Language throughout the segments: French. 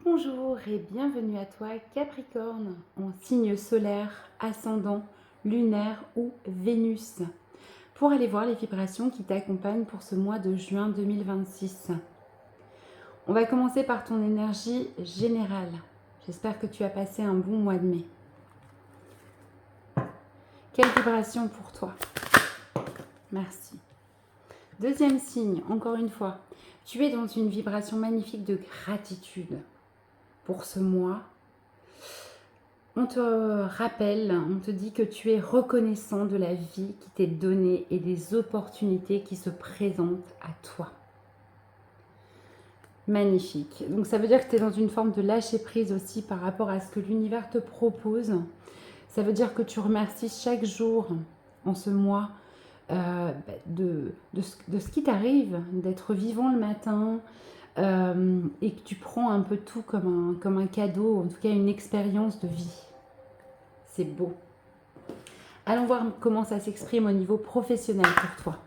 Bonjour et bienvenue à toi Capricorne, en signe solaire, ascendant, lunaire ou Vénus, pour aller voir les vibrations qui t'accompagnent pour ce mois de juin 2026. On va commencer par ton énergie générale. J'espère que tu as passé un bon mois de mai. Quelle vibration pour toi? Merci. Deuxième signe, encore une fois, tu es dans une vibration magnifique de gratitude. Pour ce mois, on te rappelle, on te dit que tu es reconnaissant de la vie qui t'est donnée et des opportunités qui se présentent à toi. Magnifique. Donc ça veut dire que tu es dans une forme de lâcher prise aussi par rapport à ce que l'univers te propose. Ça veut dire que tu remercies chaque jour en ce mois de ce qui t'arrive, d'être vivant le matin, et que tu prends un peu tout comme un cadeau, en tout cas une expérience de vie. C'est beau. Allons voir comment ça s'exprime au niveau professionnel pour toi.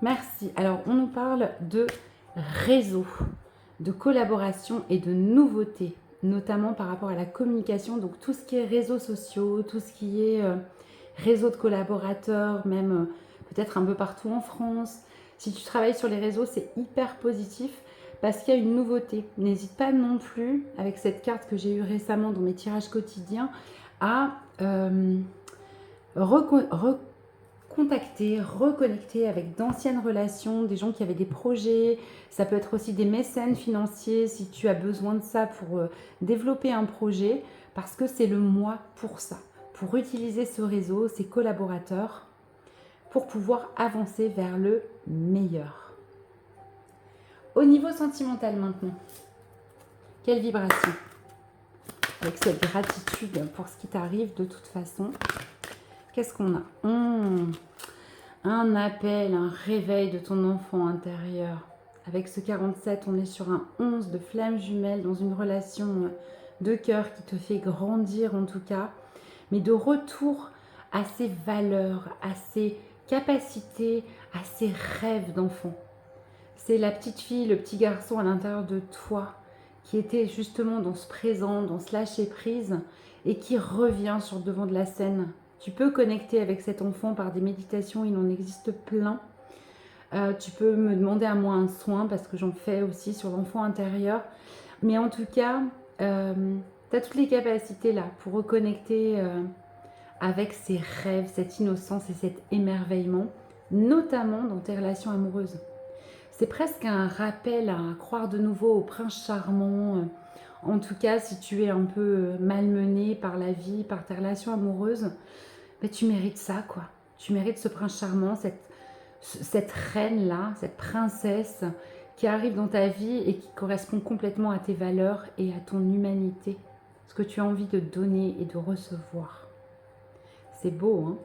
Merci. Alors, on nous parle de réseau, de collaboration et de nouveautés, notamment par rapport à la communication. Donc, tout ce qui est réseaux sociaux, tout ce qui est réseau de collaborateurs, même peut-être un peu partout en France. Si tu travailles sur les réseaux, c'est hyper positif parce qu'il y a une nouveauté. N'hésite pas non plus, avec cette carte que j'ai eue récemment dans mes tirages quotidiens, à recontacter, reconnecter avec d'anciennes relations, des gens qui avaient des projets. Ça peut être aussi des mécènes financiers si tu as besoin de ça pour développer un projet, parce que c'est le mois pour ça, pour utiliser ce réseau, ces collaborateurs, pour pouvoir avancer vers le meilleur. Au niveau sentimental maintenant, quelle vibration? Avec cette gratitude pour ce qui t'arrive de toute façon. Qu'est-ce qu'on a? Un appel, un réveil de ton enfant intérieur. Avec ce 47, on est sur un 11 de flammes jumelles dans une relation de cœur qui te fait grandir en tout cas, mais de retour à ses valeurs, à ses capacités, à ses rêves d'enfant. C'est la petite fille, le petit garçon à l'intérieur de toi qui était justement dans ce présent, dans ce lâcher prise et qui revient sur le devant de la scène. Tu peux connecter avec cet enfant par des méditations, il en existe plein. Tu peux me demander à moi un soin parce que j'en fais aussi sur l'enfant intérieur. Mais en tout cas, tu as toutes les capacités là pour reconnecter avec ces rêves, cette innocence et cet émerveillement, notamment dans tes relations amoureuses. C'est presque un rappel à croire de nouveau au prince charmant. En tout cas, si tu es un peu malmené par la vie, par tes relations amoureuses, ben, tu mérites ça, quoi. Tu mérites ce prince charmant, cette reine-là, cette princesse qui arrive dans ta vie et qui correspond complètement à tes valeurs et à ton humanité. Ce que tu as envie de donner et de recevoir. C'est beau, hein?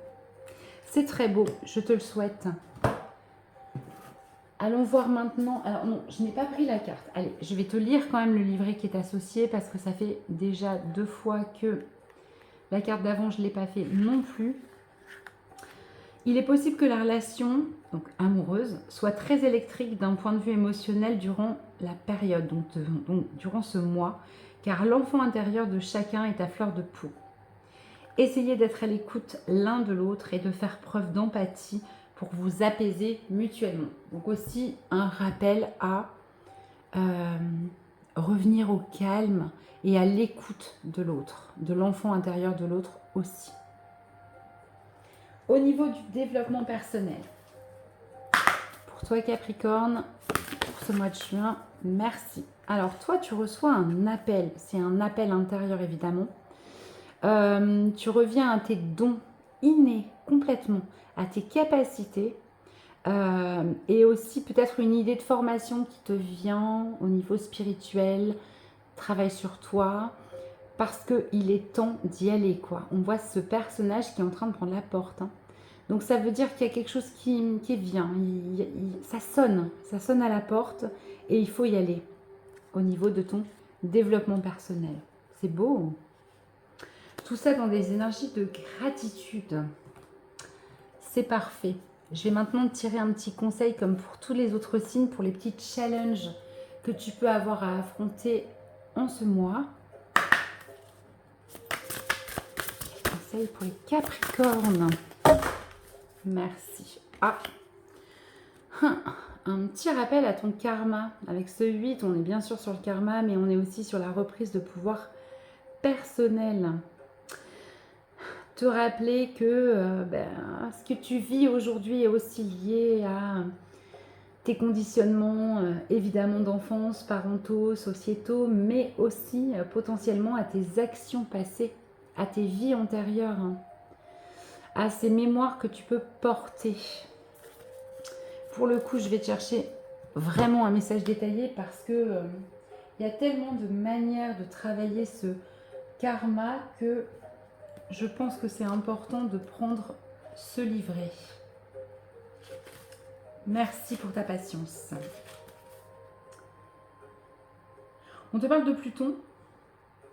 C'est très beau, je te le souhaite. Allons voir maintenant. Alors non, je n'ai pas pris la carte. Allez, je vais te lire quand même le livret qui est associé parce que ça fait déjà 2 fois que la carte d'avant, je ne l'ai pas fait non plus. Il est possible que la relation, donc amoureuse, soit très électrique d'un point de vue émotionnel durant la période, donc durant ce mois, car l'enfant intérieur de chacun est à fleur de peau. Essayez d'être à l'écoute l'un de l'autre et de faire preuve d'empathie pour vous apaiser mutuellement. Donc aussi un rappel à revenir au calme et à l'écoute de l'autre, de l'enfant intérieur de l'autre aussi. Au niveau du développement personnel, pour toi Capricorne, pour ce mois de juin, merci. Alors toi tu reçois un appel, c'est un appel intérieur évidemment. Tu reviens à tes dons innés complètement, à tes capacités et aussi peut-être une idée de formation qui te vient au niveau spirituel, travaille sur toi parce qu'il est temps d'y aller, quoi. On voit ce personnage qui est en train de prendre la porte, hein. Donc ça veut dire qu'il y a quelque chose qui vient, ça sonne à la porte et il faut y aller au niveau de ton développement personnel. C'est beau. Tout ça dans des énergies de gratitude. C'est parfait. Je vais maintenant te tirer un petit conseil comme pour tous les autres signes, pour les petits challenges que tu peux avoir à affronter en ce mois. Conseil pour les Capricornes. Merci. Ah, un petit rappel à ton karma. Avec ce 8, on est bien sûr sur le karma, mais on est aussi sur la reprise de pouvoir personnel. Te rappeler que ce que tu vis aujourd'hui est aussi lié à tes conditionnements, évidemment d'enfance, parentaux, sociétaux, mais aussi potentiellement à tes actions passées, à tes vies antérieures, à ces mémoires que tu peux porter. Pour le coup, je vais te chercher vraiment un message détaillé parce que il y a tellement de manières de travailler ce karma que je pense que c'est important de prendre ce livret. Merci pour ta patience. On te parle de Pluton,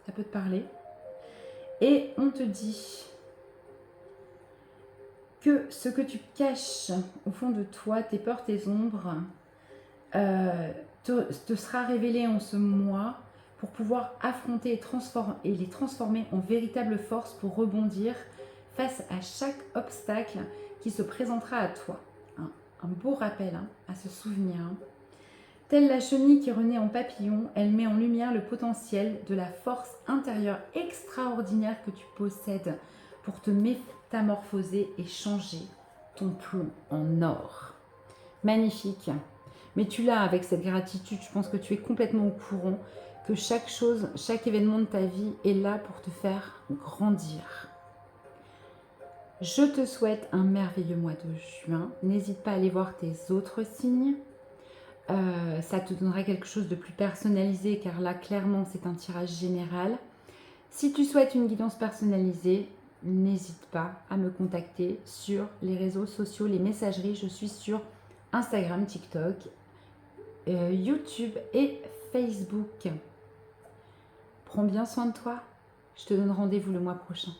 ça peut te parler, et on te dit que ce que tu caches au fond de toi, tes peurs, tes ombres, te sera révélé en ce mois pour pouvoir affronter et les transformer en véritable force pour rebondir face à chaque obstacle qui se présentera à toi. Un beau rappel à se souvenir. Telle la chenille qui renaît en papillon, elle met en lumière le potentiel de la force intérieure extraordinaire que tu possèdes pour te métamorphoser et changer ton plomb en or. Magnifique. Mais tu l'as avec cette gratitude, je pense que tu es complètement au courant que chaque chose, chaque événement de ta vie est là pour te faire grandir. Je te souhaite un merveilleux mois de juin. N'hésite pas à aller voir tes autres signes. Ça te donnera quelque chose de plus personnalisé car là, clairement, c'est un tirage général. Si tu souhaites une guidance personnalisée, n'hésite pas à me contacter sur les réseaux sociaux, les messageries. Je suis sur Instagram, TikTok, YouTube et Facebook. Prends bien soin de toi. Je te donne rendez-vous le mois prochain.